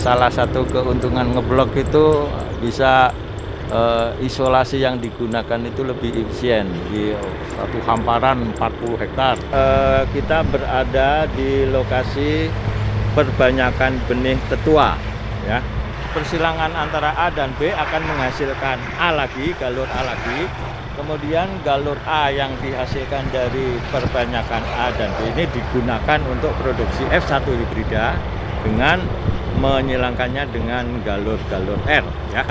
salah satu keuntungan ngeblok itu bisa isolasi yang digunakan itu lebih efisien di satu hamparan 40 hektar. Kita berada di lokasi perbanyakan benih tetua, ya. Persilangan antara A dan B akan menghasilkan A lagi, galur A lagi. Kemudian galur A yang dihasilkan dari perbanyakan A dan B ini digunakan untuk produksi F1 hibrida dengan menyilangkannya dengan galur-galur R, ya.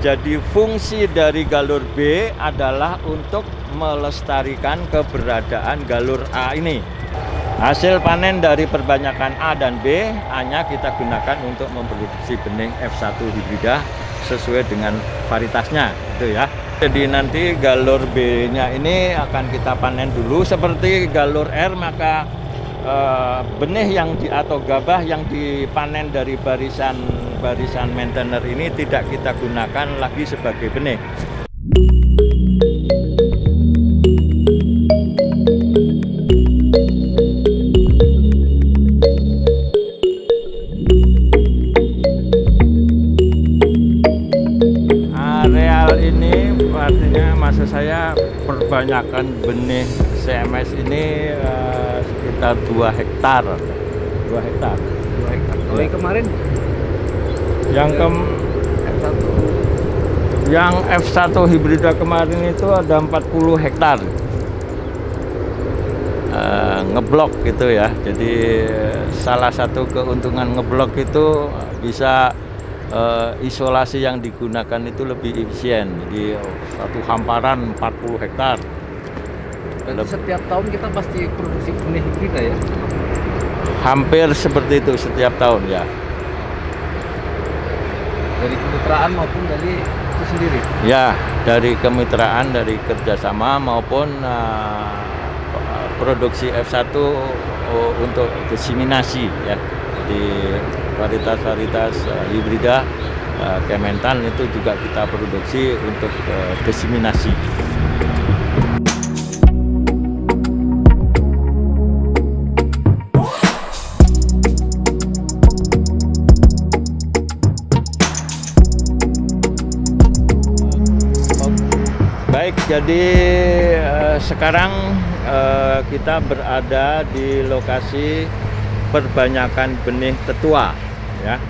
Jadi fungsi dari galur B adalah untuk melestarikan keberadaan galur A ini. Hasil panen dari perbanyakan A dan B hanya kita gunakan untuk memproduksi benih F1 hibrida sesuai dengan varietasnya, itu ya. Jadi nanti galur B-nya ini akan kita panen dulu seperti galur R, maka benih yang atau gabah yang dipanen dari barisan maintainer ini tidak kita gunakan lagi sebagai benih. Areal ini artinya maksud saya perbanyakan benih CMS ini sekitar 2 hektar. 2 hektar. 2 hektar. Kalau yang kemarin yang F1 hibrida kemarin itu ada 40 hektar. Ngeblok gitu ya. Jadi salah satu keuntungan ngeblok itu bisa isolasi yang digunakan itu lebih efisien. Jadi satu hamparan 40 hektar. Setiap tahun kita pasti produksi benih hibrida ya? Hampir seperti itu setiap tahun ya. Dari kemitraan maupun dari itu sendiri? Ya, dari kemitraan, dari kerjasama maupun produksi F1 untuk diseminasi ya. Di varietas-varietas hibrida Kementan itu juga kita produksi untuk diseminasi. Baik, jadi sekarang kita berada di lokasi perbanyakan benih tetua, ya.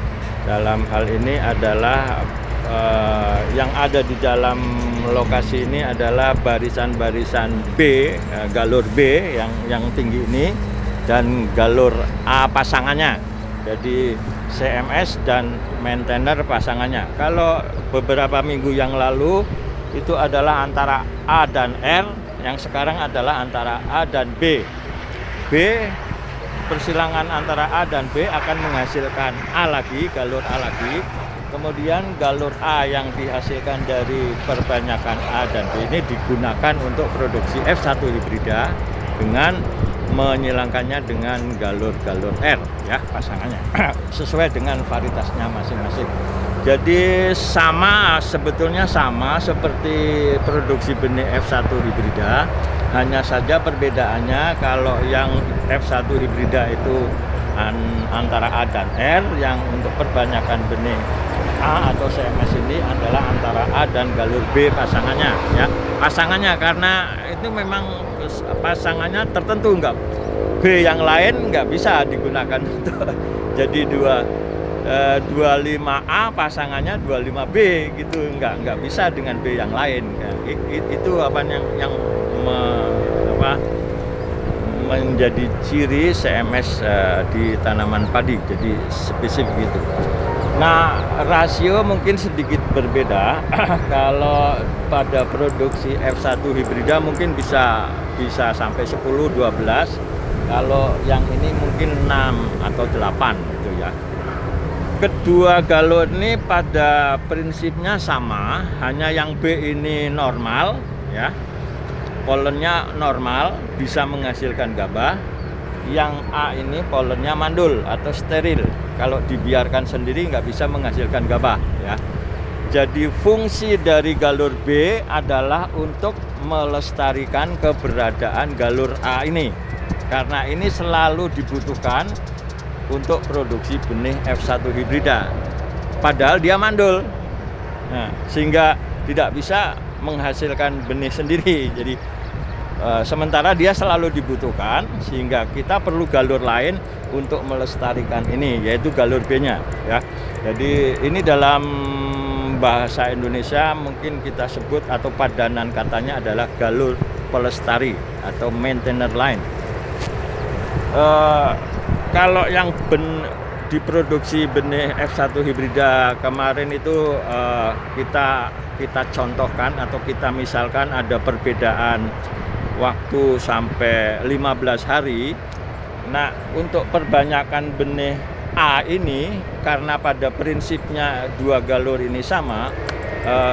Dalam hal ini adalah yang ada di dalam lokasi ini adalah barisan-barisan B, galur B yang tinggi ini, dan galur A pasangannya. Jadi CMS dan maintainer pasangannya. Kalau beberapa minggu yang lalu itu adalah antara A dan R, yang sekarang adalah antara A dan B. Persilangan antara A dan B akan menghasilkan A lagi, galur A lagi. Kemudian galur A yang dihasilkan dari perbanyakan A dan B ini digunakan untuk produksi F1 hibrida dengan menyilangkannya dengan galur-galur R, ya, pasangannya sesuai dengan varietasnya masing-masing. Jadi sebetulnya sama seperti produksi benih F1 hibrida, hanya saja perbedaannya kalau yang F1 hibrida itu antara A dan R, yang untuk perbanyakan benih A atau CMS ini adalah antara A dan galur B pasangannya, ya. Pasangannya karena itu memang pasangannya tertentu, enggak B yang lain nggak bisa digunakan untuk jadi 25A pasangannya 25B gitu, nggak bisa dengan B yang lain. Itu yang menjadi ciri CMS di tanaman padi, jadi spesifik gitu. Nah, rasio mungkin sedikit berbeda. Kalau pada produksi F1 hibrida mungkin bisa sampai 10-12. Kalau yang ini mungkin 6 atau 8 gitu ya. Kedua galur ini pada prinsipnya sama, hanya yang B ini normal, ya. Polennya normal, bisa menghasilkan gabah. Yang A ini polennya mandul atau steril. Kalau dibiarkan sendiri nggak bisa menghasilkan gabah, ya. Jadi fungsi dari galur B adalah untuk melestarikan keberadaan galur A ini. Karena ini selalu dibutuhkan untuk produksi benih F1 hibrida. Padahal dia mandul. Nah, sehingga tidak bisa menghasilkan benih sendiri. Jadi sementara dia selalu dibutuhkan, sehingga kita perlu galur lain untuk melestarikan ini, yaitu galur B-nya ya. Jadi ini dalam bahasa Indonesia mungkin kita sebut atau padanan katanya adalah galur pelestari atau maintainer line. Kalau yang diproduksi benih F1 hibrida kemarin itu kita contohkan atau kita misalkan ada perbedaan waktu sampai 15 hari. Nah, untuk perbanyakan benih A ini, karena pada prinsipnya dua galur ini sama,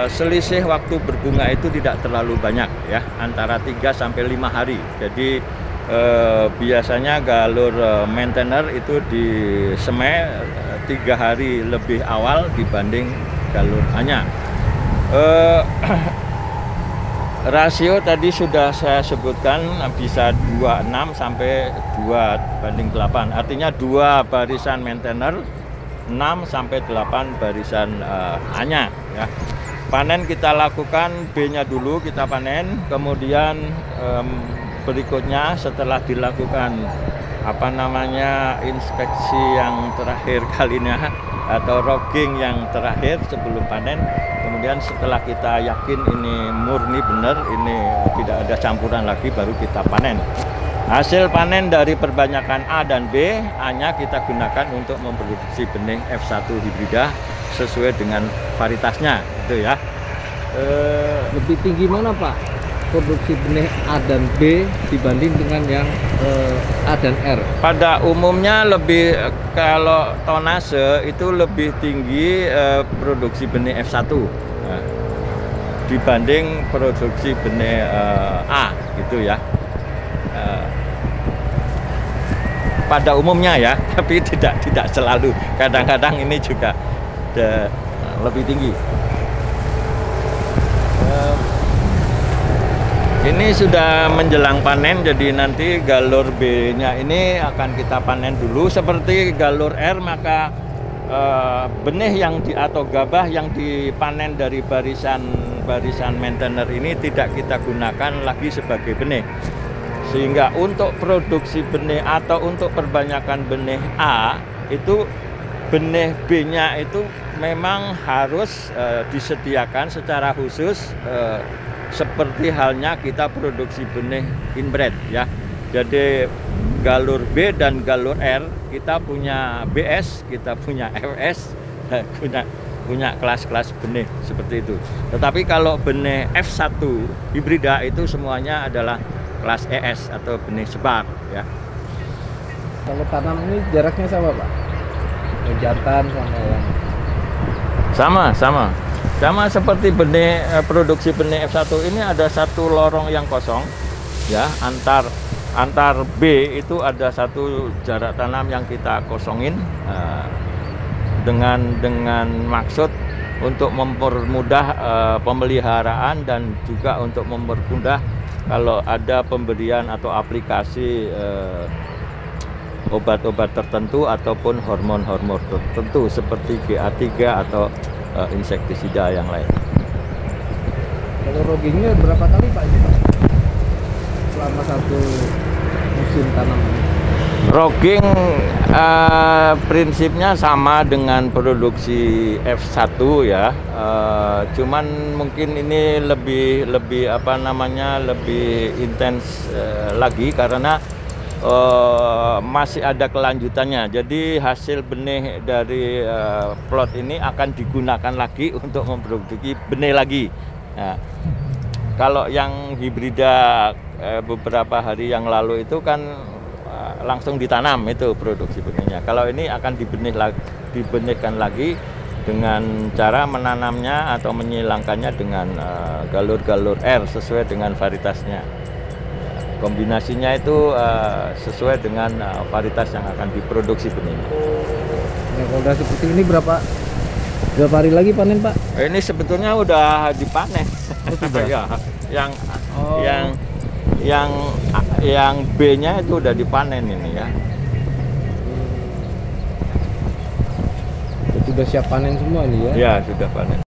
selisih waktu berbunga itu tidak terlalu banyak ya, antara 3 sampai 5 hari. Jadi biasanya galur maintainer itu disemai 3 hari lebih awal dibanding galur A-nya. Rasio tadi sudah saya sebutkan bisa 26 sampai 2:8. Artinya 2 barisan maintainer, 6 sampai 8 barisan A-nya ya. Panen kita lakukan B-nya dulu, kita panen, kemudian berikutnya setelah dilakukan inspeksi yang terakhir kalinya atau rogging yang terakhir sebelum panen, kemudian setelah kita yakin ini murni benar, ini tidak ada campuran lagi, baru kita panen. Hasil panen dari perbanyakan A dan B, A-nya kita gunakan untuk memproduksi benih F1 hibrida sesuai dengan varietasnya itu ya. Lebih tinggi mana Pak produksi benih A dan B dibanding dengan yang A dan R? Pada umumnya lebih, kalau tonase itu lebih tinggi produksi benih F1 dibanding produksi benih A gitu ya. Pada umumnya ya, tapi tidak selalu. Kadang-kadang ini juga lebih tinggi. Ini sudah menjelang panen, jadi nanti galur B-nya ini akan kita panen dulu. Seperti galur R, maka benih atau gabah yang dipanen dari barisan maintainer ini tidak kita gunakan lagi sebagai benih. Sehingga untuk produksi benih atau untuk perbanyakan benih A, itu benih B-nya itu memang harus disediakan secara khusus, seperti halnya kita produksi benih inbred ya. Jadi galur B dan galur R kita punya BS, kita punya FS, punya kelas-kelas benih seperti itu. Tetapi kalau benih F1 hibrida itu semuanya adalah kelas ES atau benih sebar ya. Kalau tanam ini jaraknya sama Pak? Yang jantan sama yang sama seperti benih produksi benih F1 ini, ada satu lorong yang kosong ya, antar B itu ada satu jarak tanam yang kita kosongin dengan maksud untuk mempermudah pemeliharaan dan juga untuk mempermudah kalau ada pemberian atau aplikasi obat-obat tertentu ataupun hormon-hormon tertentu seperti GA3 atau insektisida yang lain. Kalau roggingnya berapa kali Pak ini Pak? Selama satu musim tanam? Rogging prinsipnya sama dengan produksi F1 ya. Cuman mungkin ini lebih intens lagi karena masih ada kelanjutannya. Jadi hasil benih dari plot ini akan digunakan lagi untuk memproduksi benih lagi. Nah, kalau yang hibrida beberapa hari yang lalu itu kan langsung ditanam itu produksi benihnya. Kalau ini akan dibenihkan lagi dengan cara menanamnya atau menyilangkannya dengan galur-galur R sesuai dengan varietasnya. Kombinasinya itu sesuai dengan varietas yang akan diproduksi benihnya. Nah, kalau udah seperti ini berapa hari lagi panen Pak? Ini sebetulnya udah dipanen. Sudah? Ya, yang B-nya itu udah dipanen ini ya. sudah siap panen semua nih ya? Ya, sudah panen.